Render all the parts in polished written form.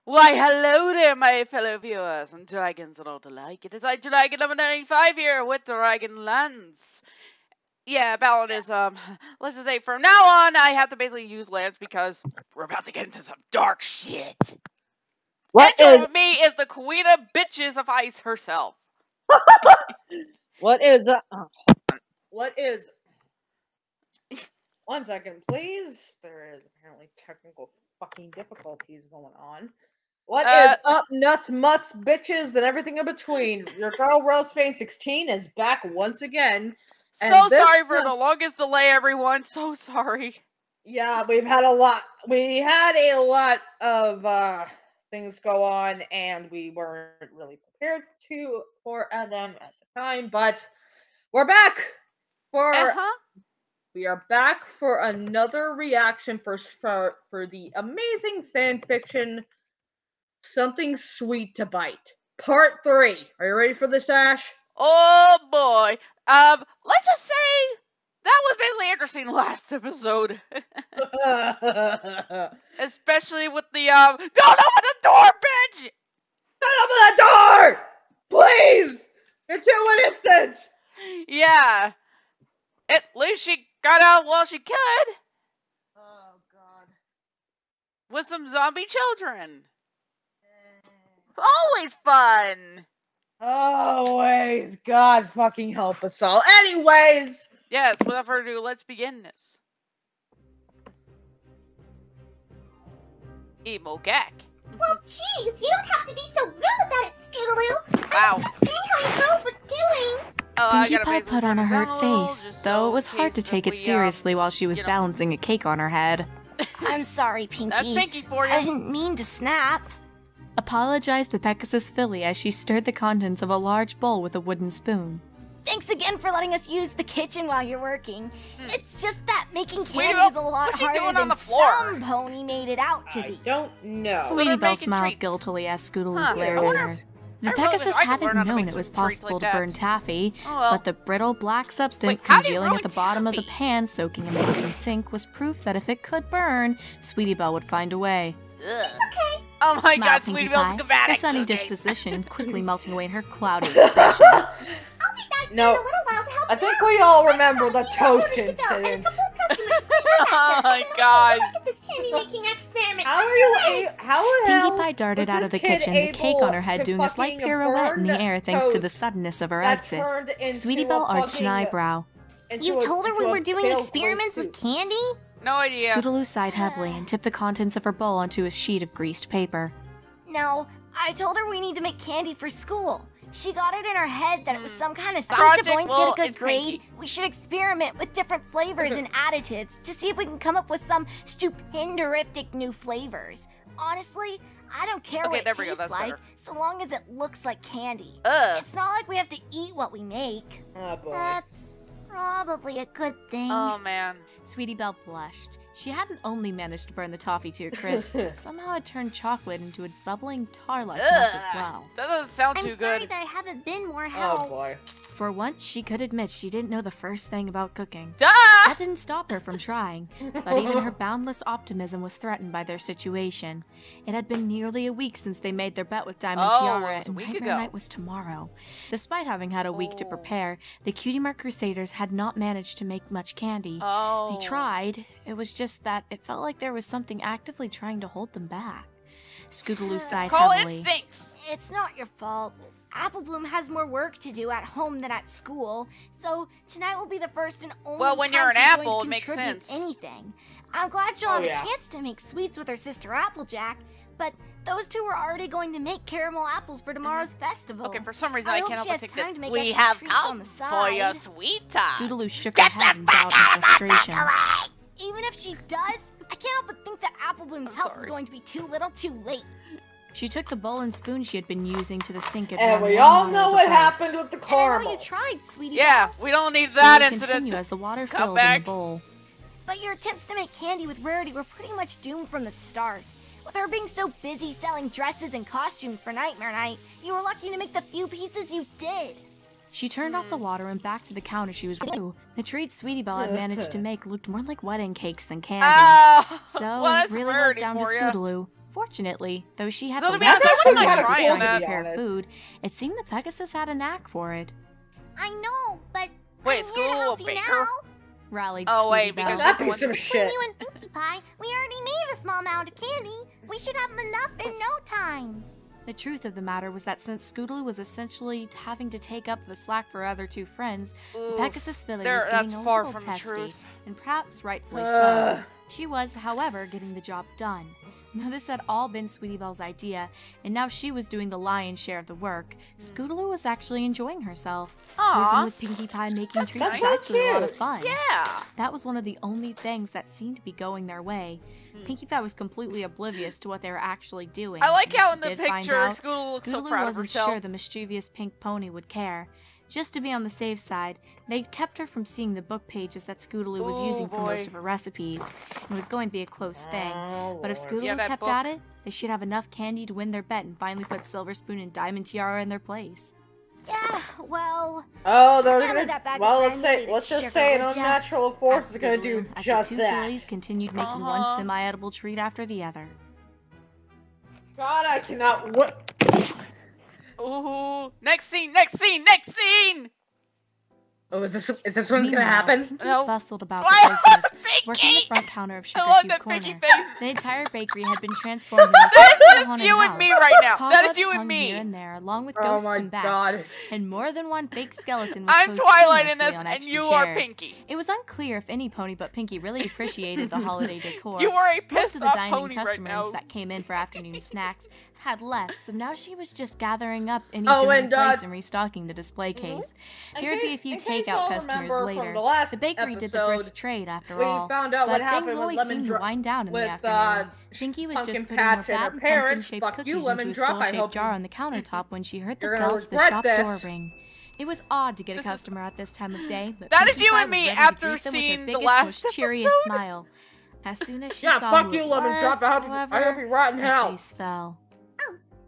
Why, hello there, my fellow viewers and dragons and all the like. It is I, Dragon number 95 here with Dragonlance. Yeah, Belle is, let's just say from now on, I have to basically use Lance because we're about to get into some dark shit. And with me is the queen of bitches of ice herself. What is, one second, please. There is apparently technical fucking difficulties going on. What is up, nuts, mutts, bitches, and everything in between? Your girl Rose16 is back once again. So sorry for the longest delay, everyone. So sorry. Yeah, we've had a lot. We had a lot of things go on, and we weren't really prepared for them at the time. But we're back for. We are back for another reaction for the amazing fanfiction, Something Sweet to Bite, Part 3. Are you ready for this, Ash? Oh boy. Let's just say that was basically interesting last episode. Especially with the don't open the door, bitch! Don't open the door! Please! You're too innocent! Yeah. At least she got out while she could. Oh god. With some zombie children. Always fun. Always. God fucking help us all. Anyways. Yes, without further ado, let's begin this. Emo Gak. Well, jeez, you don't have to be so rude about it, Scootaloo. Wow. I was just seeing how your girls were doing. Pinkie Pie put on a hurt face, though it was hard to take it seriously while she was balancing a cake on her head. I'm sorry, Pinkie. That's Pinkie for you. I didn't mean to snap. Apologized the Pegasus filly as she stirred the contents of a large bowl with a wooden spoon. Thanks again for letting us use the kitchen while you're working. It's just that making Sweetie candy Belle, is a lot what's she harder doing than on the floor? some pony made it out to be. I don't know. Sweetie Belle making smiled treats. guiltily as Scootaloo glared I at wonder her. if- The I really Pegasus wish I could hadn't learn how to known make it some was treats possible like to burn that. taffy, Oh, well. but the brittle black substance Wait, how do you congealing ruin at the bottom of the taffy? pan soaking in the kitchen sink was proof that if it could burn, Sweetie Belle would find a way. Ugh. Okay. Oh my Smiled god, Pinkie Sweetie Belle's Pie, schematic. her sunny cooking. disposition quickly melting away in her cloudy expression. I'll be back here No, in a little while to help I you think out. we all I'm remember sorry, the you have toast orders to go, and a incident. couple of customers Oh my god. Look at this candy making experiment. How are you? How the hell? Pinkie Pie darted was out of the this kid kitchen, the cake able on her head to doing a slight fucking pirouette in the burn air thanks to the toast suddenness of her that exit. turned into Sweetie a Belle arched an fucking- eyebrow. You told her we were doing experiments with candy? No idea. Scootaloo sighed heavily and tipped the contents of her bowl onto a sheet of greased paper. No, I told her we need to make candy for school. She got it in her head that it was some kind of Project since we're going to Will get a good is grade, Pinkie. we should experiment with different flavors and additives to see if we can come up with some stupendorific new flavors. Honestly, I don't care Okay, what there it we go, tastes that's like, better. so long as it looks like candy. Ugh. It's not like we have to eat what we make. Oh boy. That's probably a good thing. Oh man. Sweetie Belle blushed. She hadn't only managed to burn the toffee to a crisp, but somehow it turned chocolate into a bubbling tar-like mess as well. That doesn't sound I'm too sorry good. that I haven't been more Oh help. boy. For once, she could admit she didn't know the first thing about cooking. Duh! That didn't stop her from trying, but even her boundless optimism was threatened by their situation. It had been nearly a week since they made their bet with Diamond Oh, Tiara, it was a and week Nightmare ago. Night was tomorrow. Despite having had a week to prepare, the Cutie Mark Crusaders had not managed to make much candy. Oh. They tried, it was just that it felt like there was something actively trying to hold them back. Scootaloo sighed Call heavily. instincts. It's not your fault. Apple Bloom has more work to do at home than at school, so tonight will be the first and only Well, when time you're an she's going apple, to it makes contribute sense. anything. I'm glad she'll Oh, have yeah. a chance to make sweets with her sister Applejack, but those two were already going to make caramel apples for tomorrow's festival. Okay, for some reason I I hope can't she help but has think time to this. make We extra have treats on come the for your side. sweet time. Scootaloo shook her Get head the in fuck doubt out and of my frustration. factory! Even if she does, I can't help but think that Apple Bloom's help is sorry. going to be too little too late. She took the bowl and spoon she had been using to the sink and And ran we warm all water know over what both. happened with the And I know caramel. you tried, sweetie. Yeah, Belle. we don't need School that would incident. continue as the water Come filled in back. the bowl. But your attempts to make candy with Rarity were pretty much doomed from the start. With her being so busy selling dresses and costumes for Nightmare Night, you were lucky to make the few pieces you did. She turned off the water and back to the counter she was with. The treat Sweetie Belle had managed to make looked more like wedding cakes than candy. Oh, So well, it that's really was rarity down to for ya. Scootaloo. Fortunately, though she had Though, the to be honest, least I wouldn't experience mind with trying trying to that. prepare food, it seemed that Pegasus had a knack for it. I know, but Wait, I'm school here to help you baker? now. Rallied Oh, Sweetie wait, Belle. because That you're the piece of one- Between shit. you and Pinkie Pie, we already made a small amount of candy. We should have enough in no time. The truth of the matter was that since Scootaloo was essentially having to take up the slack for her other two friends, the Oof. Pegasus filly There, was that's getting a far little from the testy, truth. and perhaps rightfully Ugh. so. She was, however, getting the job done. Now this had all been Sweetie Belle's idea, and now she was doing the lion's share of the work. Scootaloo was actually enjoying herself. Working Aw. with Pinkie Pie making treats That's was so actually a lot of cute. fun. Yeah. That was one of the only things that seemed to be going their way. Pinkie Pie was completely oblivious to what they were actually doing. I like and how she in the did find picture, out, Scootaloo looks so Scootaloo proud of wasn't herself. sure the mischievous pink pony would care. Just to be on the safe side, they'd kept her from seeing the book pages that Scootaloo was Ooh, using for most boy. of her recipes. It was going to be a close thing. Oh, But if Lord. Scootaloo Yeah, that kept book. at it, they should have enough candy to win their bet and finally put Silver Spoon and Diamond Tiara in their place. Yeah, well, Oh, they're Hand me gonna. that bag of Well, let's granulated just sugar, say an would ya? unnatural force Asked is gonna Scootaloo, do as just the two that. fillies continued making one Uh-huh. semi-edible treat after the other. God, I cannot. What? Ooh. Next scene, next scene, next scene! Oh, is this what's gonna Meanwhile, happen? Pinkie No. bustled about Twilight, the business, working the Pinkie! front counter of Sugar I love Cube that Corner. Pinkie face. The entire bakery had been transformed into That a is just haunted you and house. me right now. That is Cobwebs you and hung me. here and there, along with Oh ghosts my and bats, God. and more than one fake skeleton was I'm posed Twilight in aimlessly this, on and extra you chairs. are Pinkie. It was unclear if any pony but Pinkie really appreciated the holiday decor. You are a Most pissed of the off dining pony right customers now. that came in for afternoon snacks had left, so now she was just gathering up any Oh, dirty and, plates and restocking the display case. In There'd be a case- few in case takeout y'all customers remember later. From the last The bakery did the episode, brisk trade after we all. found out but what things happened with always Lemon seemed to Drop. wind down in the With afternoon. Pinkie was Pumpkin just putting more Patch and her fat and parents. pumpkin-shaped Fuck you, cookies Lemon into a Drop. I skull-shaped hope jar you- on the countertop when she heard the You're bell gonna to the regret shop this. door ring. It was odd to get a customer at this time of day, but That is Pinkie you Pie and was me ready to after greet them with her seeing the biggest, last most cheeriest episode. smile. As soon as she Yeah, saw fuck who you, it Lemon was, Drop. I hope however, you rot in her hell. face fell.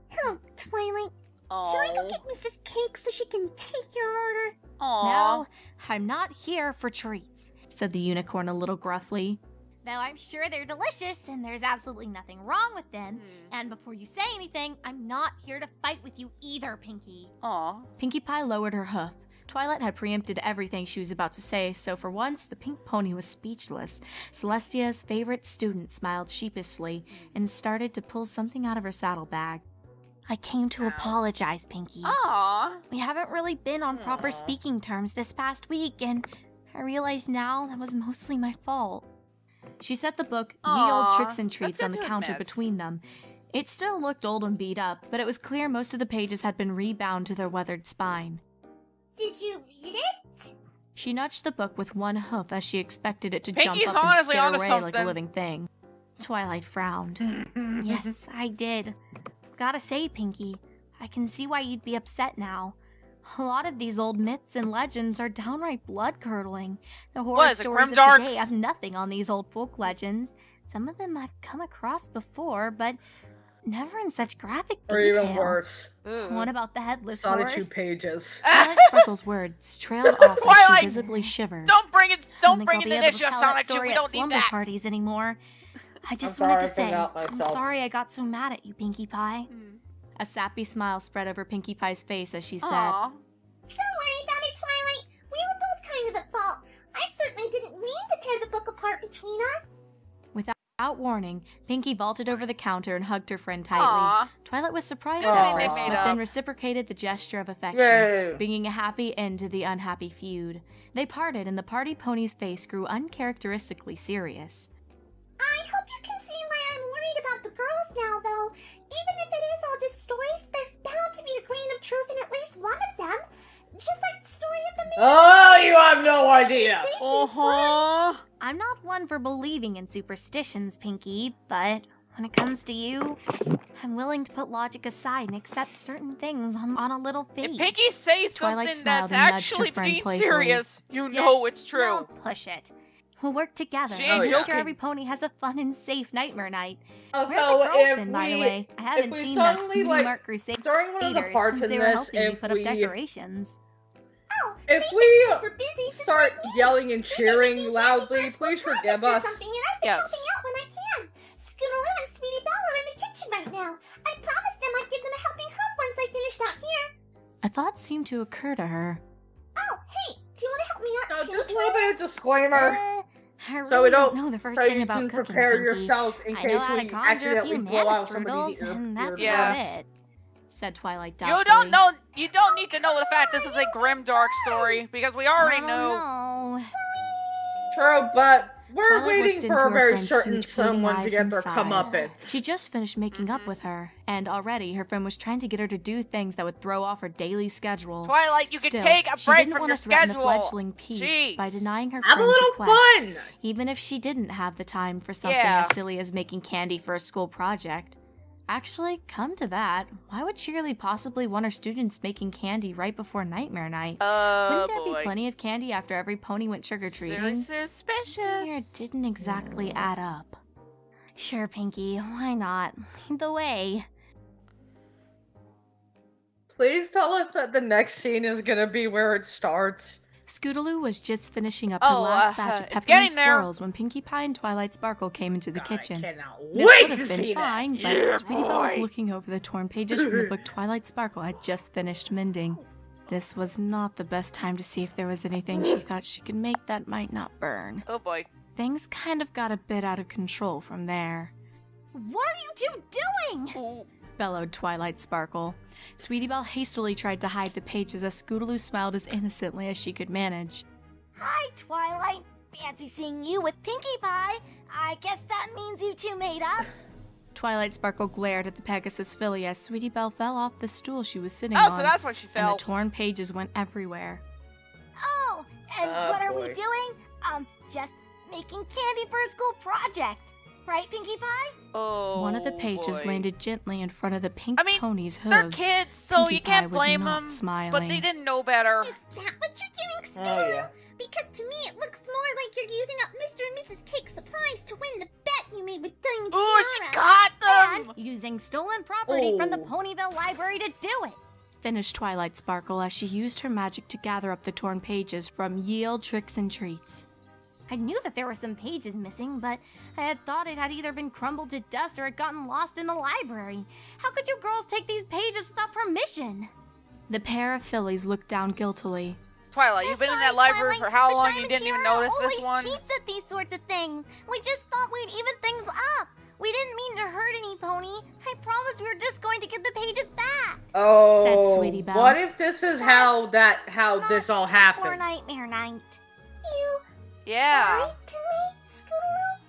hello, Twilight. Should I go Aww. get Mrs. Cake so she can take your order? Aww. No, I'm not here for treats, said the unicorn a little gruffly. Though I'm sure they're delicious and there's absolutely nothing wrong with them. And before you say anything, I'm not here to fight with you either, Pinkie. Aw. Pinkie Pie lowered her hoof. Twilight had preempted everything she was about to say, so for once the pink pony was speechless. Celestia's favorite student smiled sheepishly and started to pull something out of her saddlebag. I came to apologize, Pinkie. Aw. We haven't really been on proper Aw. speaking terms this past week, and I realize now that was mostly my fault. She set the book, Ye Old Aw, Tricks and Treats, that's on good the to counter admit. between them. It still looked old and beat up, but it was clear most of the pages had been rebound to their weathered spine. Did you read it? She nudged the book with one hoof as she expected it to Pinkie's jump up and honestly skitter onto away like a something. living thing. Twilight frowned. Yes, I did. Gotta say, Pinkie, I can see why you'd be upset now. A lot of these old myths and legends are downright blood-curdling. The horror What is it, stories of Grimdarks? today have nothing on these old folk legends. Some of them I've come across before, but never in such graphic Or detail. even worse. What about the headless It's on horse? 2 pages. Twilight Sparkle's words trailed off as she Twilight! visibly shivered. Don't bring it. I Don't think bring I'll in be the able to issue of tell that Sonic 2. story We at don't need slumber that. parties anymore. I just sorry, wanted I to say, forgot I'm myself. sorry I got so mad at you, Pinkie Pie. A sappy smile spread over Pinkie Pie's face as she said, Aw. Don't worry about it, Twilight. We were both kind of at fault. I certainly didn't mean to tear the book apart between us. Without warning, Pinkie vaulted over the counter and hugged her friend tightly. Aw. Twilight was surprised Aw. at They first, made but up. then reciprocated the gesture of affection, Yay. bringing a happy end to the unhappy feud. They parted, and the party pony's face grew uncharacteristically serious. I hope you can see why I'm worried about the girls now, though. Even if it is all just stories, there's bound to be a grain of truth in at least one of them. Just like the story of the man. Oh, you have no idea. Saved and slaughtered. Uh-huh. I'm not one for believing in superstitions, Pinkie, but when it comes to you, I'm willing to put logic aside and accept certain things on a little fate. If Pinkie says Twilight something smiled that's and nudged her actually friend being playfully. serious, you Just know it's true. Don't push it. We'll work together She and ain't make joking. sure every pony has a fun and safe nightmare night. Oh, Where have so the girls if been, by the we, way? I haven't we seen the suddenly, New like, Mark Crusaders during one of the parts since in they were this, helping me if put up we decorations. Oh, if they've we been super busy, just start like me. yelling and Maybe we can cheering do loudly, something for a please school forgive project or us. something, and I've been Yes. helping out when I can. Scootaloo and Sweetie Belle are in the kitchen A thought seemed to occur to her. Oh, hey, do you want to help me out Just too, a little Twilight? bit of disclaimer. I really So we don't don't know the first so thing you about can cooking, prepare Pinkie. yourselves in I case know how to we conjure a accidentally few blow mana out somebody's strudels, and that's Yeah. about it. Said Twilight You doubtfully. don't know. You don't need to know the fact this is a grim, dark story because we already Oh, know. no. True, but we're Twilight waiting looked for into a her very friend's certain huge bleeding someone to eyes get their and sighed. comeuppance. She just finished making up with her, and already her friend was trying to get her to do things that would throw off her daily schedule. Twilight, you can Still, take a she break didn't from want your to threaten schedule. a fledgling piece Jeez. by denying her Have a friend's little request, fun! even if she didn't have the time for something Yeah. as silly as making candy for a school project. Actually, come to that, why would she really possibly want her students making candy right before Nightmare Night? Wouldn't there Boy. be plenty of candy after every pony went trick-or-treating? Very Something here suspicious. didn't exactly add up. Sure, Pinkie, why not? Lead the way. Please tell us that the next scene is gonna be where it starts. Scootaloo was just finishing up her Oh, last batch of it's peppermint getting there. swirls when Pinkie Pie and Twilight Sparkle came into the God, kitchen. I cannot This wait would to have been see fine, that. but Yeah, Sweetie Belle was boy. looking over the torn pages from the book Twilight Sparkle had just finished mending. This was not the best time to see if there was anything she thought she could make that might not burn. Oh boy. Things kind of got a bit out of control from there, What are you two doing? Ooh. bellowed Twilight Sparkle. Sweetie Belle hastily tried to hide the pages as Scootaloo smiled as innocently as she could manage. Hi, Twilight. Fancy seeing you with Pinkie Pie. I guess that means you two made up. Twilight Sparkle glared at the Pegasus filly as Sweetie Belle fell off the stool she was sitting Oh, on, so that's why she and fell. the torn pages went everywhere. Oh, and Oh, what are we boy. doing? Just making candy for a school project. Right, Pinkie Pie? Oh. One of the pages boy. landed gently in front of the pink I mean, pony's They're hooves. kids, so Pinkie you can't Pie was blame not them. smiling. But they didn't know better. Is that what you're doing, Scootaloo? Oh, yeah. Because to me it looks more like you're using up Mr. and Mrs. Cake's supplies to win the bet you made with Diamond Ooh, she Tiara. got them. And using stolen property from the Oh. Ponyville Library to do it. Finished Twilight Sparkle as she used her magic to gather up the torn pages from Ye Olde Tricks and Treats. I knew that there were some pages missing, but I had thought it had either been crumbled to dust or had gotten lost in the library. How could you girls take these pages without permission? The pair of fillies looked down guiltily. Twilight, We're you've been in sorry, that library Twilight, for how but long? You Diamond didn't even Tiara notice this one? always cheats at these sorts of things. We just thought we'd even things up. We didn't mean to hurt any pony. I promise we were just going to get the pages back. Oh, Said Sweetie Belle. what if this is how this all For happened? Nightmare Night. You Yeah. lied to me, Scootaloo?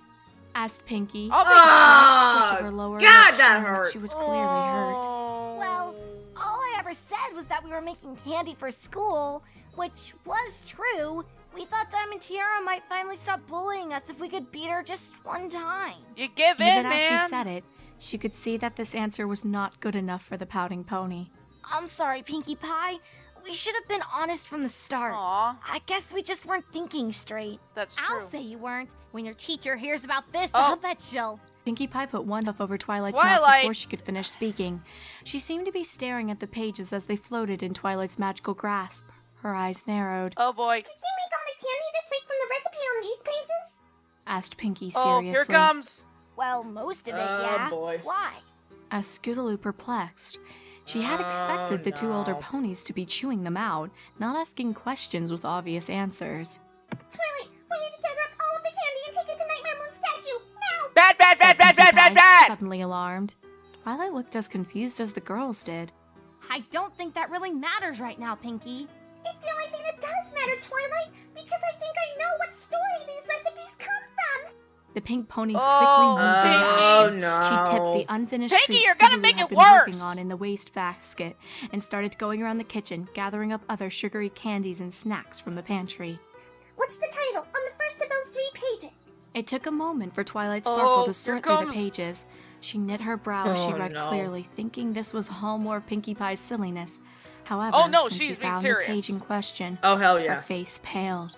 Asked Pinkie. I'll be A Ah, slight twitch of her lower God, lip that showing hurt. she was clearly hurt. Oh. Well, all I ever said was that we were making candy for school, which was true. We thought Diamond Tiara might finally stop bullying us if we could beat her just one time. You give in, Even man. as she said it, she could see that this answer was not good enough for the pouting pony. I'm sorry, Pinkie Pie. We should have been honest from the start. Aw, I guess we just weren't thinking straight. that's true. I'll say you weren't. When your teacher hears about this, Oh. I'll bet she'll. Pinkie Pie put one hoof over Twilight's mouth Twilight! before she could finish speaking. She seemed to be staring at the pages as they floated in Twilight's magical grasp. Her eyes narrowed. Oh boy. Did you make all the candy this week from the recipe on these pages? Asked Pinkie Oh, seriously. here it comes. Well, most of it, Oh, yeah. boy. Why? As Scootaloo perplexed. She had expected the two older no. ponies to be chewing them out, not asking questions with obvious answers. Twilight, we need to gather up all of the candy and take it to Nightmare Moon's statue, now! Bad, bad, Said bad, bad, Pinkie bad, bad, Pie, bad. suddenly alarmed. Twilight looked as confused as the girls did. I don't think that really matters right now, Pinkie. It's the only thing that does matter, Twilight, because I think I know what story these recipes come from. The pink pony Oh, quickly moved into oh, action. no. She tipped the unfinished Pinkie, treats you're gonna Scootaloo make had it been working worse. on in the waste basket and started going around the kitchen, gathering up other sugary candies and snacks from the pantry. What's the title on the first of those 3 pages? It took a moment for Twilight Sparkle Oh, to here sort through the comes- pages. She knit her brow as she Oh, read no. clearly, thinking this was all more Pinkie Pie's silliness. However, Oh, no, when she she's being found serious. the page in question, Oh, hell her yeah. face paled.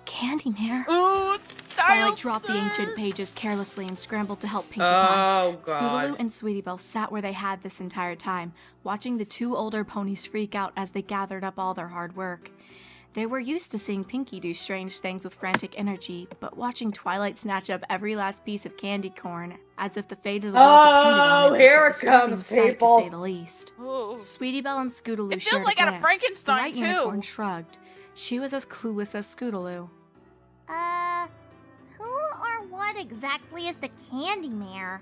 Candy Mare. Ooh, Twilight dropped the ancient pages carelessly and scrambled to help Pinkie Pie. Oh, Scootaloo God. and Sweetie Belle sat where they had this entire time, watching the two older ponies freak out as they gathered up all their hard work. They were used to seeing Pinkie do strange things with frantic energy, but watching Twilight snatch up every last piece of candy corn, as if the fate of the world depended on it, here was a it disturbing comes, sight, people. to say the least. Oh. Sweetie Belle and Scootaloo It feels shared like a out of glance. Frankenstein, The white too. unicorn shrugged. She was as clueless as Scootaloo. Who or what exactly is the Candy Mare?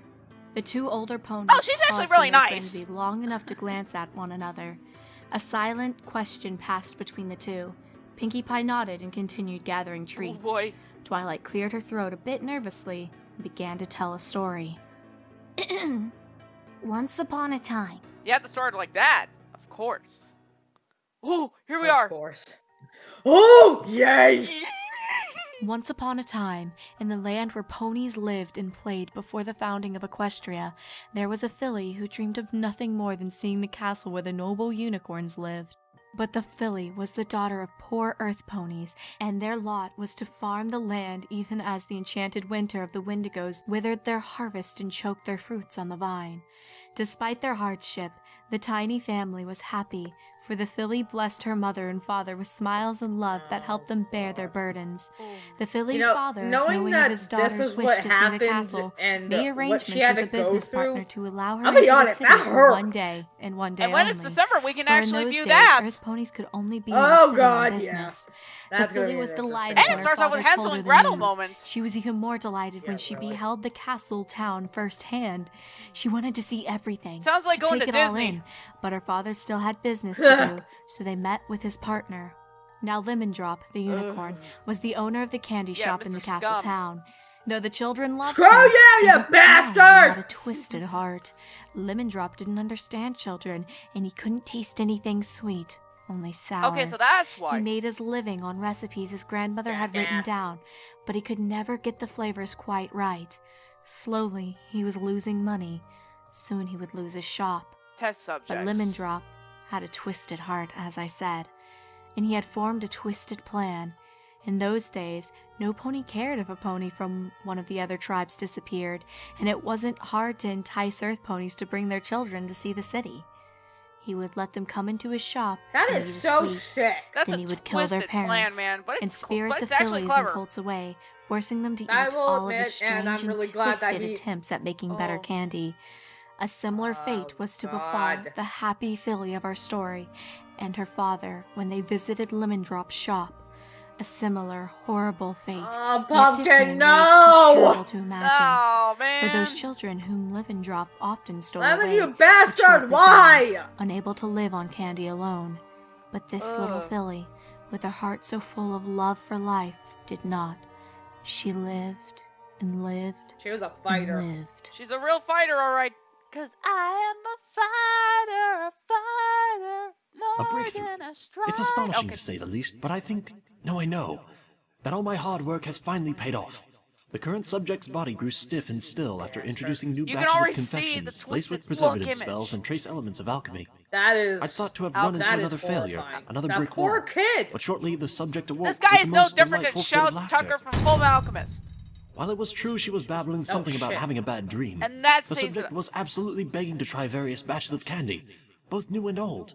The two older ponies Oh, she's actually paused really in their nice. frenzy long enough to glance at one another. A silent question passed between the two. Pinkie Pie nodded and continued gathering treats. Oh boy. Twilight cleared her throat a bit nervously and began to tell a story. Once upon a time. You had to start like that. Of course. Oh, here we Of are. course. Oh, yay! Once upon a time, in the land where ponies lived and played before the founding of Equestria, there was a filly who dreamed of nothing more than seeing the castle where the noble unicorns lived. But the filly was the daughter of poor earth ponies, and their lot was to farm the land even as the enchanted winter of the Wendigos withered their harvest and choked their fruits on the vine. Despite their hardship, the tiny family was happy, for the filly blessed her mother and father with smiles and love that helped them bear their burdens. The filly's father, knowing that of his this daughter's is wish what to see the happened castle, and made what arrangements she had with a to go business through, partner to allow her I'll be into the honest, city that for hurts. one day and one day And when only. it's December, we can For in actually those view days, that. Earth ponies could only be Oh, in the city God, on yeah. business. The That's gonna filly be was interesting. delighted And when it her starts out father with Hansel told her and the Gretel news. moment. She was even more delighted when she really. beheld the castle town firsthand. She wanted to see everything. Sounds like going take to it all Disney. in, but her father still had business to do, so they met with his partner. Now Lemon Drop, the unicorn, was the owner of the candy Yeah, shop in the Mr. castle Scum. town. Though the children loved Screw him, you, they you didn't know bastard! He had a twisted heart. Lemon Drop didn't understand children, and he couldn't taste anything sweet, only sour. Okay, so that's He why. made his living on recipes his grandmother had written Jackass. down, but he could never get the flavors quite right. Slowly, he was losing money. Soon he would lose his shop. Test subjects. But Lemon Drop had a twisted heart, as I said, and he had formed a twisted plan. In those days, no pony cared if a pony from one of the other tribes disappeared, and it wasn't hard to entice earth ponies to bring their children to see the city. He would let them come into his shop That and is eat his so sweets. sick. That's Then a he would kill their twisted plan, parents man. But and it's spirit but the it's actually fillies clever. and colts away, forcing them to eat I will all of his admit, and strange I'm really and glad that twisted he- attempts at making better Oh. candy. A similar fate was to befall God. the happy filly of our story and her father when they visited Lemon Drop's shop. A similar horrible fate, Oh, yet different Pumpkin, in ways too no! terrible to imagine. Oh For man. those children whom Lemon Drop often stole Lemon, away, you would short bastard! the Why? day, unable to live on candy alone. But this little Ugh. filly, with a heart so full of love for life, did not. She lived and lived She was a and fighter. lived. She's a real fighter, all right. 'Cause I am a fighter, A more breakthrough. than a strike. It's astonishing Okay. to say the least, but I think, no, I know, that all my hard work has finally paid off. The current subject's body grew stiff and still after introducing new You can batches of already see the confections laced twisted with look preservative image. spells and trace elements of alchemy. That is. I'd thought to have Oh, run into that is another failure, horrifying. another That brick poor wall. kid. But shortly the subject awoke This guy with is the no most different than delightful fit Shout of laughter. Tucker from Full Alchemist. While it was true she was babbling something about shit. having a bad dream, And that the says subject that- was absolutely begging to try various batches of candy, both new and old.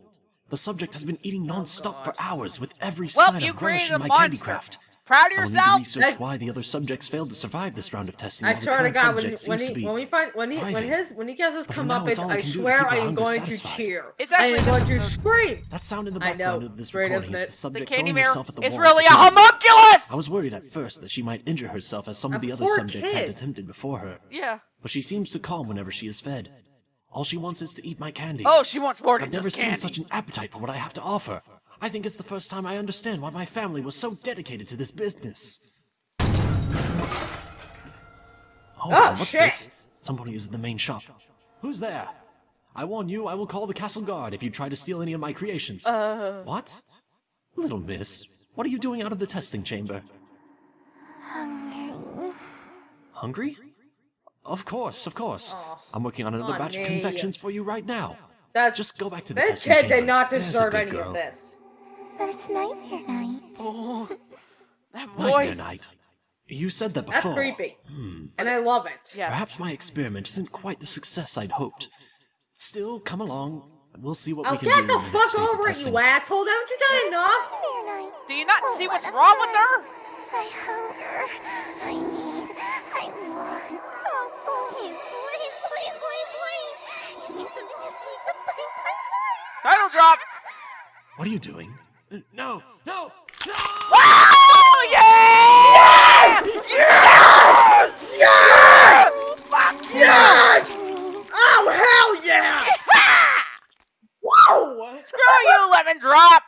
The subject has been eating non-stop for hours with every Well, sign you of relish created in a my candy monster. craft. Proud of I will need to yourself? research That's- why the other subjects failed to survive this round of testing. I while the swear to current God, subject seems to be when he thriving. when he gets his But for now, it's comeuppance, all I I can do to swear keep my I am hunger going to satisfied. cheer. It's I actually am this going to episode. scream. That sound in the I know, background of this great, recording isn't is it? the The subject Candy throwing Mare herself at the is wall really a with the candy. homunculus! I was worried at first that she might injure herself as some of A the other poor subjects had kid. attempted before her. Yeah. But she seems to calm whenever she is fed. All she wants is to eat my candy. Oh, she wants more than I've never just seen candy. such an appetite for what I have to offer. I think it's the first time I understand why my family was so dedicated to this business. Hold on, what's shit. this? Somebody is in the main shop. Who's there? I warn you, I will call the castle guard if you try to steal any of my creations. What? Little miss, what are you doing out of the testing chamber? Hungry? Of course, of course. I'm working on another batch of me. confections for you right now. That's Just go back to the this testing kid chamber. did not There's a deserve good any girl. of this. But it's nightmare night. Oh, that Nightmare voice. night. You said that That's before. creepy, and I love it. Yes. Perhaps my experiment isn't quite the success I'd hoped. Still, come along. We'll see what Oh, we can get do the in the next fuck phase of over it, testing. you asshole! Haven't you done enough? Nightmare night. Do you not see what's wrong with her? I hunger. I need. I want. Oh, please, please, please, please, please. Give me something to sweet to bite my life. Title drop. What are you doing? No! No! No! Oh, yeah! Yes! Yes! Yes! Oh, hell yeah! Whoa! Screw you, Lemon Drop!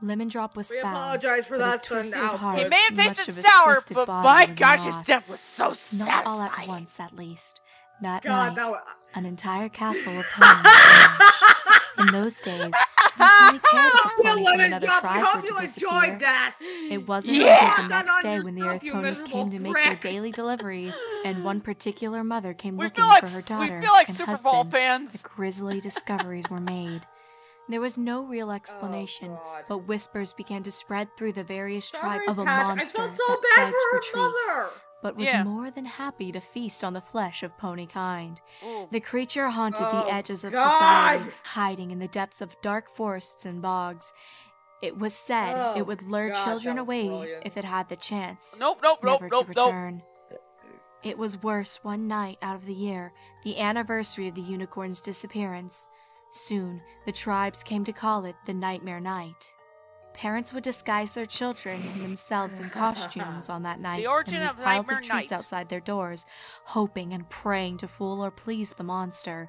Lemon Drop was We found. apologize for but his that sudden twisted outburst. heart He may have and much tasted of his sour, twisted but body my was gosh, his not. death was so Not all at satisfying. once, at least. That God, night, that was... an entire castle of ponies vanished. In those days, we really cared if a Well, pony from Lemon another Drop, we tribe hope were to you disappear. enjoyed that. It wasn't Yeah! until the That next on day when the yourself, Earth you ponies miserable came to make their prick. daily deliveries, and one particular mother came We looking feel like for her daughter we feel like and Super Bowl husband. fans. The grisly discoveries were made. There was no real explanation, God. but whispers began to spread through the various tribes Sorry, of a Pat, monster I felt so that bad begged for her treats, mother. but was Yeah. more than happy to feast on the flesh of pony kind. Ooh. The creature haunted Oh, the edges of God. society, hiding in the depths of dark forests and bogs. It was said Oh, it would lure God, children that was away brilliant. if it had the chance, Nope, nope, nope, never nope, to nope. return. It was worse one night out of the year, the anniversary of the unicorn's disappearance. Soon, the tribes came to call it the Nightmare Night. Parents would disguise their children and themselves in costumes on that night origin and leave of piles Nightmare of treats Night. outside their doors, hoping and praying to fool or please the monster.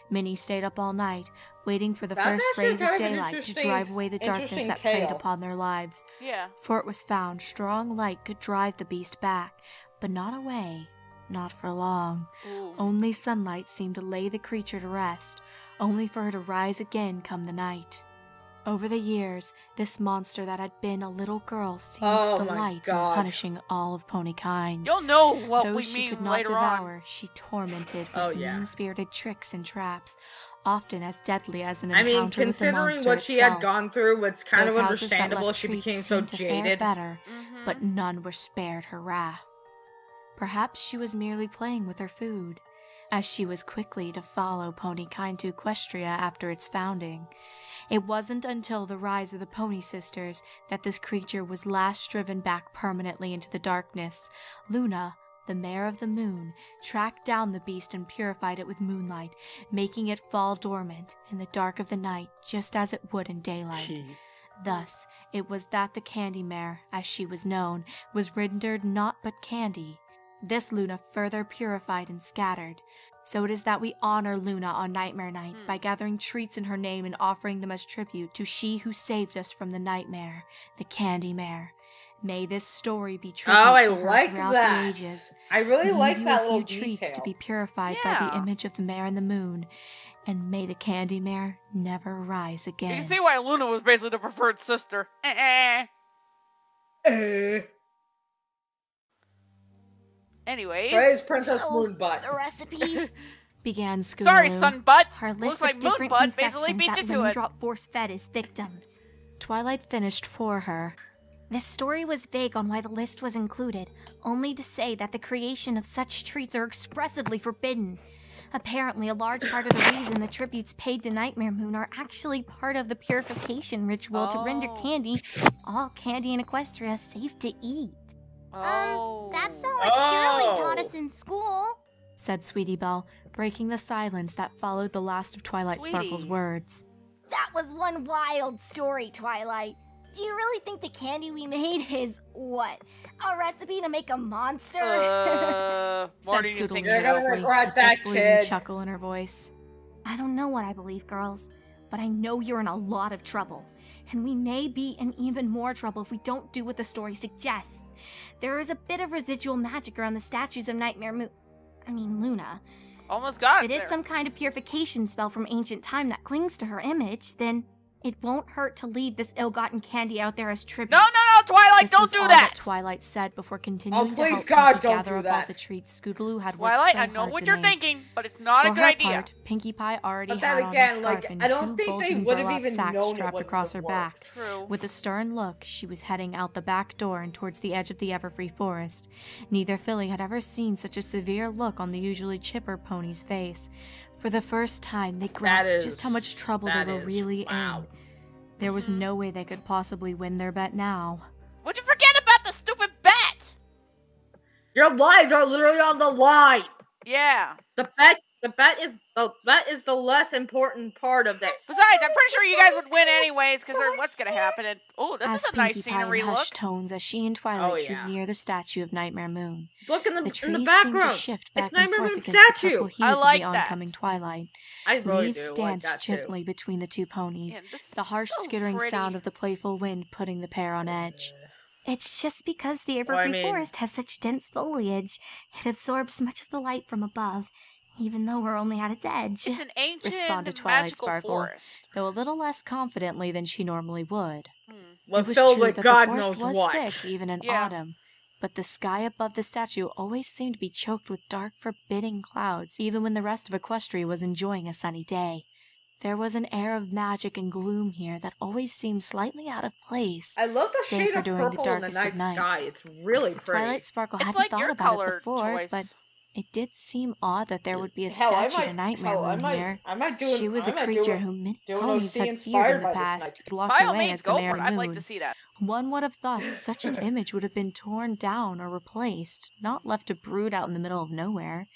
Many stayed up all night, waiting for the That's first actually rays of kind of an daylight to interesting- drive away the darkness interesting that preyed tale. upon their lives. Yeah. For it was found strong light could drive the beast back, but not away, not for long. Ooh. Only sunlight seemed to lay the creature to rest, only for her to rise again come the night. Over the years, this monster that had been a little girl seemed Oh to my delight in God. punishing all of pony kind. You'll know what Though we she mean could not later on. devour, she tormented with Oh, yeah. mean-spirited tricks and traps, often as deadly as an I encounter mean, with the considering monster what she itself. had gone through, it's kind Those of houses that understandable left she treats became so seemed to fare jaded. better, Mhm. but none were spared her wrath. Perhaps she was merely playing with her food, as she was quickly to follow pony kind to Equestria after its founding. It wasn't until the rise of the Pony Sisters that this creature was last driven back permanently into the darkness. Luna, the Mare of the Moon, tracked down the beast and purified it with moonlight, making it fall dormant in the dark of the night just as it would in daylight. Thus, it was that the Candy Mare, as she was known, was rendered naught but candy. This Luna further purified and scattered. So it is that we honor Luna on Nightmare Night by gathering treats in her name and offering them as tribute to she who saved us from the nightmare, the Candy Mare. May this story be tribute Oh, I to her like throughout that. the ages. I really Leave like you that a few little treats detail. to be purified by the Yeah. image of the Mare and the Moon, and may the Candy Mare never rise You again. can see why Luna was basically the preferred sister. Anyways. Praise Princess So, Moonbutt. the recipes? Began Scootaloo. Sorry, Sunbutt. Her Looks list like of different Moonbutt basically confections beat you that to Lemon it. Drop force-fed his victims. Twilight finished for her. This story was vague on why the list was included, only to say that the creation of such treats are expressively forbidden. Apparently, a large part of the reason the tributes paid to Nightmare Moon are actually part of the purification ritual to render Oh. candy, all candy in Equestria, safe to eat. Oh. That's not what Oh. Shirley taught us in school. Said Sweetie Belle, breaking the silence that followed the last of Twilight Sparkle's Sweetie. words. That was one wild story, Twilight. Do you really think the candy we made is, what, a recipe to make a monster? More do Said you think Scootaloo You're gonna nervously, regret a that, disbelieving kid. chuckle in her voice. I don't know what I believe, girls, but I know you're in a lot of trouble. And we may be in even more trouble if we don't do what the story suggests. There is a bit of residual magic around the statues of Luna. Almost got If it it is there. some kind of purification spell from ancient time that clings to her image, then it won't hurt to leave this ill-gotten candy out there as tribute. No, Twilight, This don't was do all that! Twilight said before continuing to please, help God, Pinkie don't gather do up all that. the treats Scootaloo had worked Twilight, so I know hard what to you're make. thinking, but it's not For a good her idea. part, Pinkie Pie already But had then on again, her scarf like, and I don't two think they bulging would have burlap even sacks known it strapped wouldn't across have her back. True. With a stern look, she was heading out the back door and towards the edge of the Everfree Forest. Neither filly had ever seen such a severe look on the usually chipper pony's face. For the first time, they grasped just how much trouble they were really in. There was no way they could possibly win their bet now. Would you forget about the stupid bet? Your lives are literally on the line. Yeah. The bet is the less important part of this. Besides, I'm pretty sure you guys would win anyways, because what's gonna happen? And, oh, this As is a nice Pinkie Pie scenery in look. hushed tones as she and Twilight drew near the statue of Nightmare Moon. Look in the trees background. seemed to shift back It's and Nightmare forth Moon's against the statue. purple hues I like of the that. oncoming twilight. I really Leaves do like danced that gently between the two ponies, Man, this the is harsh so skittering pretty. sound of the playful wind putting the pair on edge. It's just because the Well, I Everfree mean- Forest has such dense foliage. It absorbs much of the light from above, even though we're only at its edge. It's an ancient Responded Twilight magical Sparkle, forest. though a little less confidently than she normally would. Well, It was filled true with that God the forest knows was what. thick even in Yeah. autumn, but the sky above the statue always seemed to be choked with dark, forbidding clouds, even when the rest of Equestria was enjoying a sunny day. There was an air of magic and gloom here that always seemed slightly out of place. I love the Save shade for of during the purple in the darkest of night sky. nights. It's really pretty. Twilight Sparkle It's hadn't like thought your about color it before, choice. but it did seem odd that there would be a Hell, I statue might, of Nightmare hell, Moon here. I might do. She was a I might creature do, whom many do an ponies OC had feared in inspired the by this past, night. locked By all away means, as the go Mare for it. I'd Moon. like to see that. One would have thought such an image would have been torn down or replaced, not left to brood out in the middle of nowhere.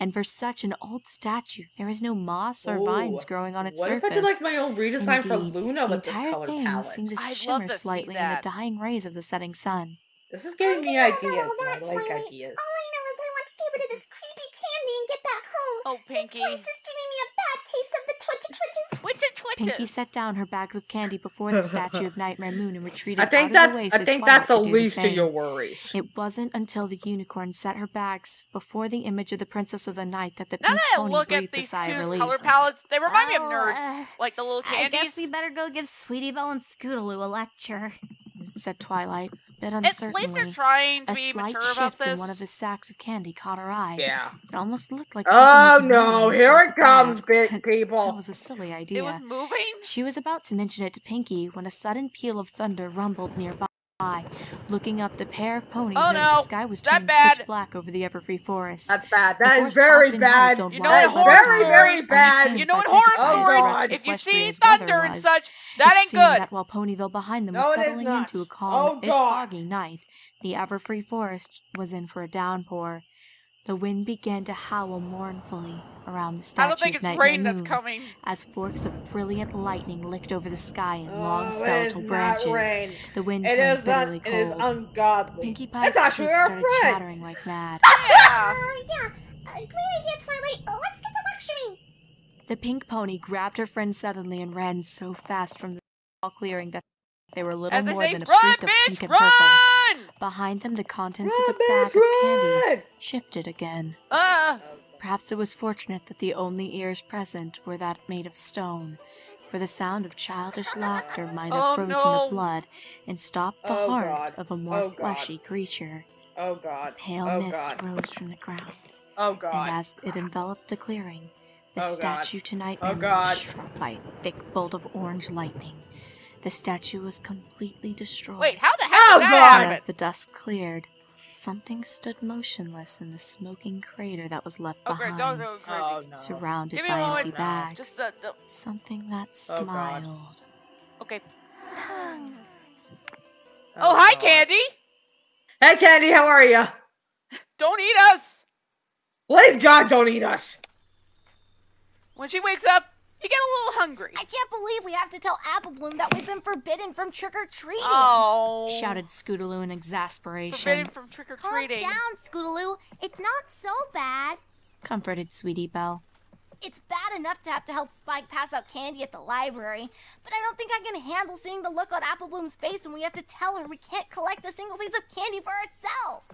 And for such an old statue, there is no moss or vines growing on its What surface. if I did like my own redesign for Indeed, Luna the with this entire color thing palette? seemed to I'd love shimmer to see slightly in the that. dying rays of the setting sun. This is giving me ideas. And I like Twilight. ideas. All I know is I want to get rid of this creepy candy and get back home. Oh, Pinkie. This place is giving me a bad case of the twitches. What's it twitches? Pinkie set down her bags of candy before the statue of Nightmare Moon and retreated I think out of the way that's so I think Twilight that's the could do least of same. your worries. It wasn't until the unicorn set her bags before the image of the Princess of the Night that the Now pink that I pony look breathed at a these sigh of two relief. color palettes, they remind me of Well, nerds. Like the little I candies. guess we better go give Sweetie Belle and Scootaloo a lecture. Said Twilight, a bit At least uncertainly. they're trying to A be slight mature about shift in this. one of the sacks of candy caught her eye. Yeah. It almost looked like Oh something was no! moving Here inside it the comes, bag. big people. That was a silly idea. It was moving? She was about to mention it to Pinkie when a sudden peal of thunder rumbled nearby. Looking up, the pair of ponies Oh, noticed no. the sky was That turning bad. pitch black over the Everfree Forest. That's bad. The That is forest very often had bad. its own You know wild in That is horror weather very, stories- very patterns, bad. untamed You know, by in horror Pinkie Pie's Oh, stories, God. if you see Equestria's weather thunder and was. such, that It ain't seemed good. that while Ponyville behind them was No, it is settling not. into a calm, Oh, if God. foggy night, the Everfree Forest was in for a downpour. The wind began to howl mournfully around the statue I don't think of it's Nightmare rain that's Moon coming. as forks of brilliant lightning licked over the sky in Oh, long it is skeletal not branches. rain. The wind It turned is bitterly it is cold. ungodly. Pinkie Pie's It's cheeks actually our started friend. chattering like mad. Yeah. Yeah. Great idea, Twilight. Let's get to lecturing. The pink pony grabbed her friend suddenly and ran so fast from the small clearing that they were little As they more say, than a run, streak of bitch, pink and purple. run! Behind them, the contents Run, of the bag bitch, of candy run! shifted again. Perhaps it was fortunate that the only ears present were that made of stone, for the sound of childish laughter might have Oh, frozen no. the blood and stopped the Oh, heart God. of a more Oh, God. fleshy creature. Oh God. Pale Oh mist God. rose from the ground, Oh and God. as it enveloped the clearing, the Oh, God. statue to Nightmare Oh, Moon God. was struck by a thick bolt of orange lightning. The statue was completely destroyed. Wait, how the heck Oh, did that God. And happen? as the dust cleared, something stood motionless in the smoking crater that was left Oh, great, behind, those are crazy. Oh no. Give surrounded me a by moment. empty bags. Just Something that Oh, God. smiled. okay. Oh, hi, God. Candy. Hey Candy, how are you? Don't eat us. Please God, don't eat us. When she wakes up, you get a little hungry. I can't believe we have to tell Apple Bloom that we've been forbidden from trick-or-treating. Oh. Shouted Scootaloo in exasperation. Forbidden from trick or Calm treating. down, Scootaloo. It's not so bad. Comforted Sweetie Belle. It's bad enough to have to help Spike pass out candy at the library, but I don't think I can handle seeing the look on Apple Bloom's face when we have to tell her we can't collect a single piece of candy for ourselves.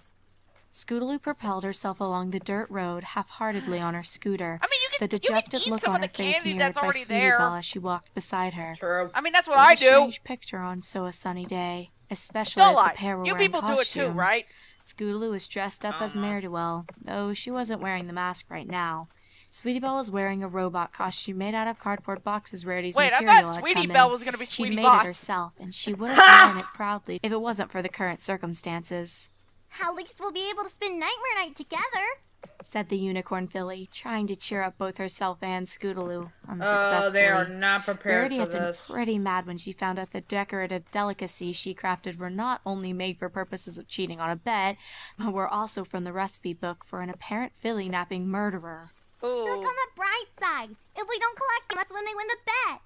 Scootaloo propelled herself along the dirt road half-heartedly on her scooter. I mean, you The can dejected eat look some on of the her face candy mirrored that's by already Sweetie there. Belle as she walked beside her. True. I mean, that's what It was I a do. strange picture on so a sunny day, especially Don't as the lie. pair were You wearing people do it too, costumes. right? Scootaloo was dressed up as Ne'er-do-well, though she wasn't wearing the mask right now. Sweetie Belle was wearing a robot costume made out of cardboard boxes Rarity's Wait, I material thought had Sweetie come Belle in. was gonna be She'd Sweetie made Bot. it herself, and she would have worn it proudly if it wasn't for the current circumstances. At least we'll be able to spend Nightmare Night together. said the unicorn filly, trying to cheer up both herself and Scootaloo unsuccessfully. Oh, they are not prepared Rarity for had been this. pretty mad when she found out the decorative delicacies she crafted were not only made for purposes of cheating on a bet, but were also from the recipe book for an apparent filly napping murderer. Ooh. Look on the bright side. If we don't collect them, that's when they win the bet.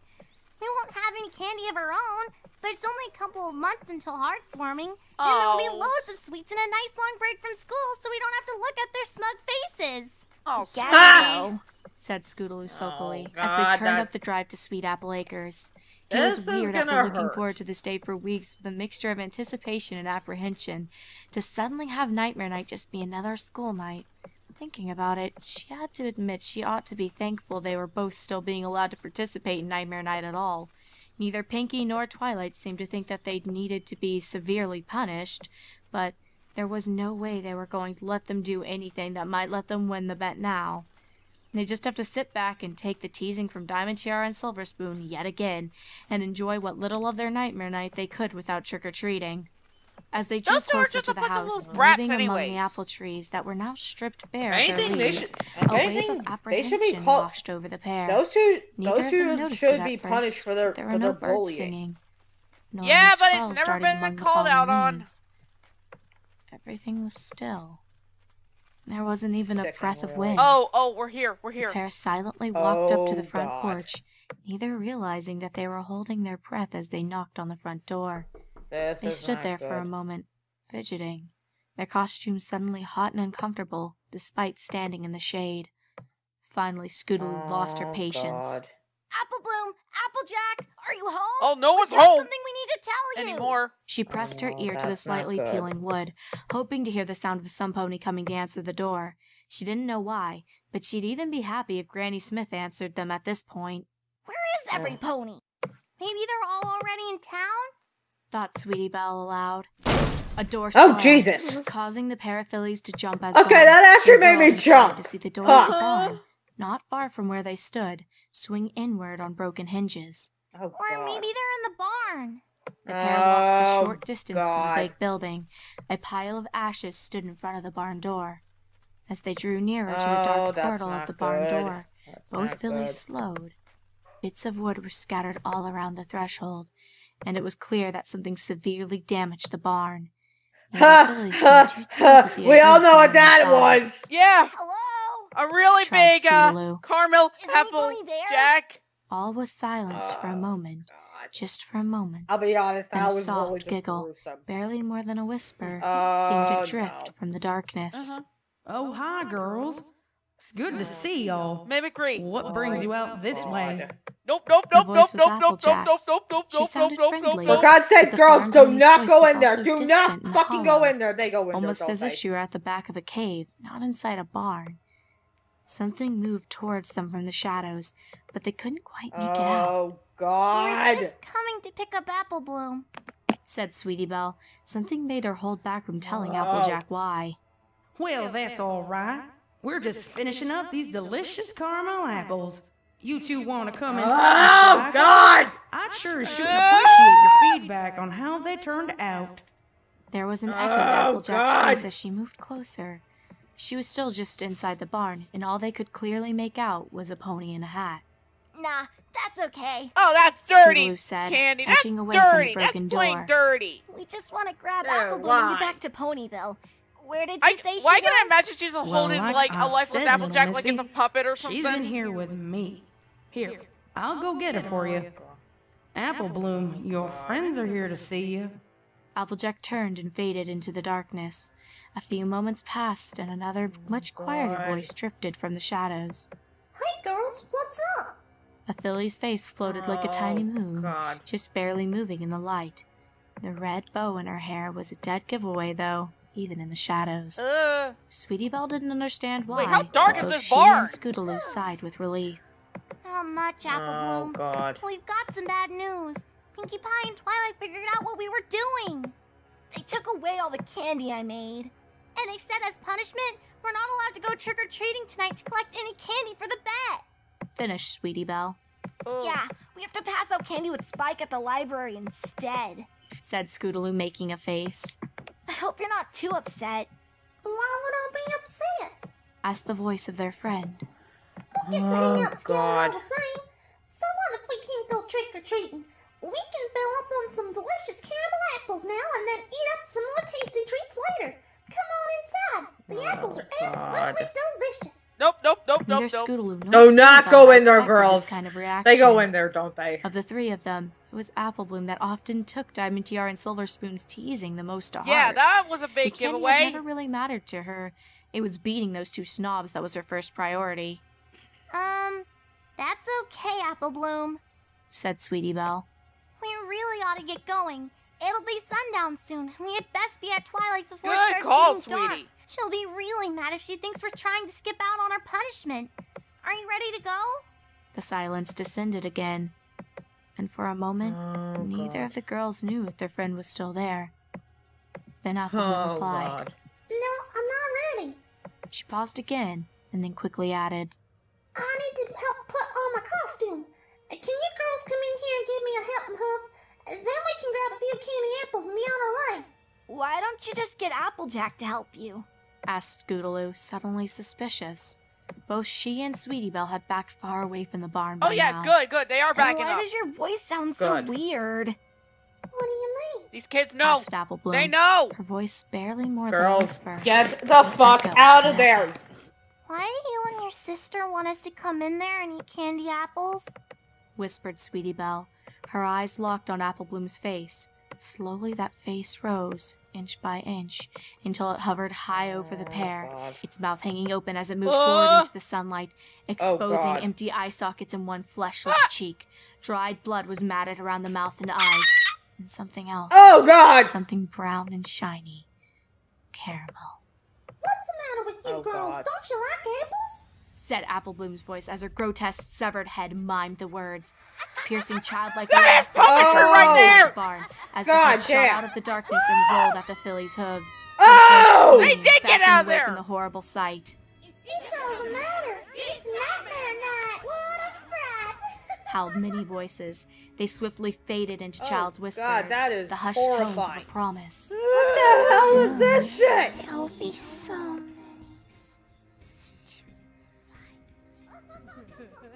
We won't have any candy of our own, but it's only a couple of months until heartwarming. And there'll be loads of sweets and a nice long break from school, so we don't have to look at their smug faces. Oh, So, said Scootaloo sulkily, Oh, as God, they turned up the drive to Sweet Apple Acres. It was This is weird after gonna looking hurt. forward to this day for weeks with a mixture of anticipation and apprehension, to suddenly have Nightmare Night just be another school night. Thinking about it, she had to admit she ought to be thankful they were both still being allowed to participate in Nightmare Night at all. Neither Pinkie nor Twilight seemed to think that they needed to be severely punished, but there was no way they were going to let them do anything that might let them win the bet now. They just have to sit back and take the teasing from Diamond Tiara and Silver Spoon yet again, and enjoy what little of their Nightmare Night they could without trick-or-treating. As they drew Those two are closer just to a the bunch of house, little brats moving among the anyways. apple trees that were now stripped bare of Anything their they leaves, should. a wave Anything of they should be apprehension called. washed over the pair. Those two Neither of them noticed it should at be first, punished for their but there were no birds bullying. singing. Nor Yeah, any but it's squirrels never darting been among the called fallen out on. leaves. Everything was still. There wasn't even a Sick breath of and wind. Oh, we're here. We're The here. pair silently walked up to the Oh, front God. porch, neither realizing that they were holding their breath as they knocked on the front door. This They is stood not there for a good. moment, fidgeting, their costumes suddenly hot and uncomfortable, despite standing in the shade. Finally, Scootaloo lost her Oh, patience. God. Apple Bloom, Applejack, are you home? Oh, no one's We've got home something we need to tell you. anymore. She pressed her Oh, ear to the that's not slightly good. peeling wood, hoping to hear the sound of some pony coming to answer the door. She didn't know why, but she'd even be happy if Granny Smith answered them at this point. Where is every pony? Maybe they're all already in town? Thought Sweetie Belle aloud. A door Oh, slammed, Jesus. causing the pair of fillies to jump as Okay, one. that actually They made me whirled and tried jump. to see the door Huh. of the barn, not far from where they stood, swing inward on broken hinges. Oh, Or God. maybe they're in the barn. The pair walked the Oh, short distance to the God. big building. A pile of ashes stood in front of the barn door. As they drew nearer to the Oh, dark that's portal of not the barn good. door, That's both not fillies good. slowed. Bits of wood were scattered all around the threshold, and it was clear that something severely damaged the barn. Neither filly seemed too thrilled with the We idea all of know what going that inside. was. Yeah, Hello? a really Tried big Scootaloo. caramel Is apple anybody there? jack. All was silence for a moment, God. just for a moment. I'll be honest, Then that a was soft really just giggle, gruesome. barely more than a whisper, Oh, seemed to drift no. from the darkness. Uh-huh. Oh, hi, girls. It's good to see y'all. Mimicry. What brings you out this way? Nope, nope, The nope, voice nope, was nope, nope, nope, nope, Applejack's. nope, nope, She nope, sounded nope, friendly. nope, For nope. God's sake, But the girls, farm do pony's not voice go was in there. also Do not distant and fucking go hollow, in there. They go in there, almost don't as if they? she were at the back of a cave, not inside a barn. Something moved towards them from the shadows, but they couldn't quite make it out, Oh, We're God. just coming to pick up Apple Bloom. said Sweetie Belle. Something made her hold back from telling Oh. Applejack why. Well, that's all right. We're just finishing up these delicious caramel apples. You two want to come inside Oh, and God. I'd sure as shouldn't appreciate your feedback on how they turned out. There was an echo to Oh, Applejack's God. voice as she moved closer. She was still just inside the barn, and all they could clearly make out was a pony in a hat. Nah, that's okay. Oh, that's dirty, Scootaloo said, Candy. That's edging away from the dirty. That's broken plain door. dirty. We just want to grab Yeah, Apple Bloom and why? get back to Ponyville. Where did you say she Why can I was? imagine she's holding like like I a lifeless said, Applejack little like it's a missy, puppet or She's in something? here with me. Here, I'll go get her for you. Apple Bloom, your friends are here to see you. Applejack turned and faded into the darkness. A few moments passed, and another, much quieter voice drifted from the shadows. Hi, girls. What's up? A filly's face floated like a tiny moon, God. just barely moving in the light. The red bow in her hair was a dead giveaway, though, even in the shadows. Sweetie Belle didn't understand why. Wait, how dark is Both this she barn? and Scootaloo sighed with relief. Not much, Apple Oh, Bloom. God. We've got some bad news. Pinkie Pie and Twilight figured out what we were doing. They took away all the candy I made. And they said as punishment, we're not allowed to go trick-or-treating tonight to collect any candy for the bet. Finished, Sweetie Belle, Yeah, we have to pass out candy with Spike at the library instead. said Scootaloo, making a face. I hope you're not too upset. Why would I be upset? asked the voice of their friend. We'll get to hang out together all God. the same. So what if we can't go trick-or-treating? We can fill up on some delicious caramel apples now and then eat up some more tasty treats later. Come on inside. The apples are absolutely delicious. Nope. Neither Scootaloo No, nor not Scooty go Belle in there, expected this girls. kind of reaction. They go in there, don't they? Of the three of them, it was Apple Bloom that often took Diamond Tiara and Silver Spoon's teasing the most to heart. Yeah, that was a big the candy giveaway. had never really mattered to her. It was beating those two snobs that was her first priority, That's okay, Apple Bloom. said Sweetie Belle. We really ought to get going. It'll be sundown soon. We had best be at Twilight before it Good starts call, getting dark. sweetie. She'll be really mad if she thinks we're trying to skip out on our punishment. Are you ready to go? The silence descended again, and for a moment, neither of the girls knew if their friend was still there. Then Apple Bloom replied. God. No, I'm not ready. She paused again, and then quickly added, I need to help put on my costume. Can you girls come in here and give me a helping hoof? Then we can grab a few candy apples and be on our way. Why don't you just get Applejack to help you? asked Scootaloo, suddenly suspicious. Both she and Sweetie Belle had backed far away from the barn by Oh yeah, now. good. They are backing Why up. does your voice sound so Good. weird? What do you mean? These kids know. Asked Apple Bloom. They know. Her voice barely more than a Girls, whisper. get the fuck Echo out of and there. echo. Why do you and your sister want us to come in there and eat candy apples? Whispered Sweetie Belle. Her eyes locked on Apple Bloom's face. Slowly that face rose, inch by inch, until it hovered high over the pair, God. its mouth hanging open as it moved forward into the sunlight, exposing God. empty eye sockets in one fleshless cheek. Dried blood was matted around the mouth and eyes, and something else. Oh God! Something brown and shiny. Caramel. What's the matter with you Oh, girls? God. Don't you like apples? Said Apple Bloom's voice as her grotesque severed head mimed the words. Piercing childlike That is laugh puppetry Oh. right there. the barn as God the head shot damn. out of the darkness and rolled at the filly's hooves. Oh! They did get backing out away there. from the horrible sight. It doesn't matter. It's nightmare night. What a fright. Howled many voices. They swiftly faded into Oh, child's whispers. God, that is the hushed tones of horrifying. a promise. What the hell is this shit? There'll be so many.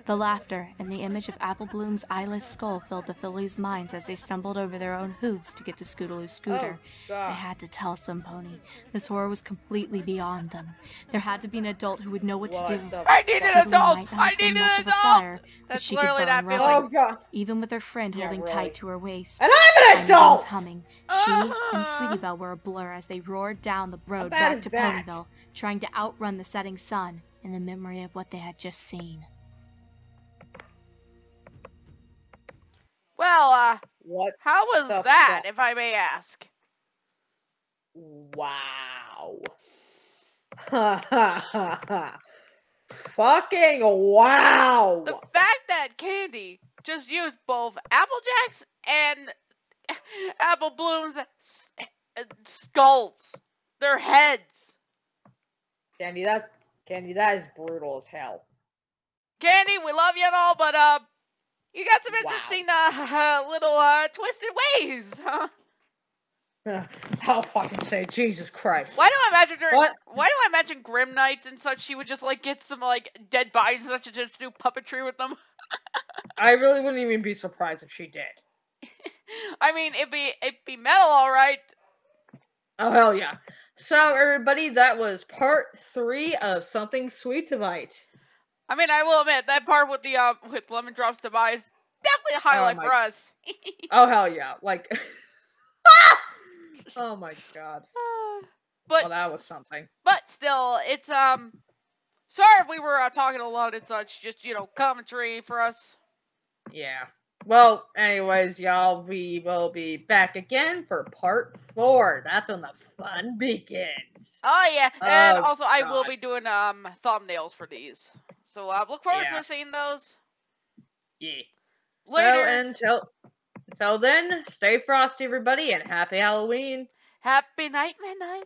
The laughter and the image of Apple Bloom's eyeless skull filled the fillies' minds as they stumbled over their own hooves to get to Scootaloo's scooter. Oh, God. They had to tell some pony. This horror was completely beyond them. There had to be an adult who would know what to do. What the- I need an Scootaloo adult. might not I have been need an much of a adult. fire, but That's she could literally burn that rubber, feeling. Oh God! even with her friend Yeah, holding really. tight to her waist. And I'm an Tiny adult. wings humming. She and Sweetie Belle were a blur as they roared down the road bad back is to that? Ponyville, trying to outrun the setting sun in the memory of what they had just seen. Well, What? how was the that, fuck? if I may ask? Wow! Ha ha ha ha! Fucking wow! The fact that Candy just used both Applejack's and Apple Bloom's skulls, their heads. Candy, that is brutal as hell. Candy, we love you and all, but you got some interesting little twisted ways, huh? I'll fucking say Jesus Christ. Why do I imagine What? Why do I imagine Grim Nights and such? She would just like get some like dead bodies and such and just do puppetry with them. I really wouldn't even be surprised if she did. I mean, it'd be metal, all right. Oh hell yeah! So everybody, that was part 3 of Something Sweet Tonight. I mean, I will admit that part with the with Lemon Drops demise definitely a highlight my- for us. Oh hell yeah! Like, oh my god. But Well, that was something. but still, it's sorry if we were talking a lot and such. Just commentary for us. Yeah. Well, anyways, y'all, we will be back again for part 4. That's when the fun begins. Oh yeah, and Oh, also I will God. be doing thumbnails for these. So look forward Yeah. to seeing those. Yeah. Laters. So until then, stay frosty, everybody, and happy Halloween. Happy night, night.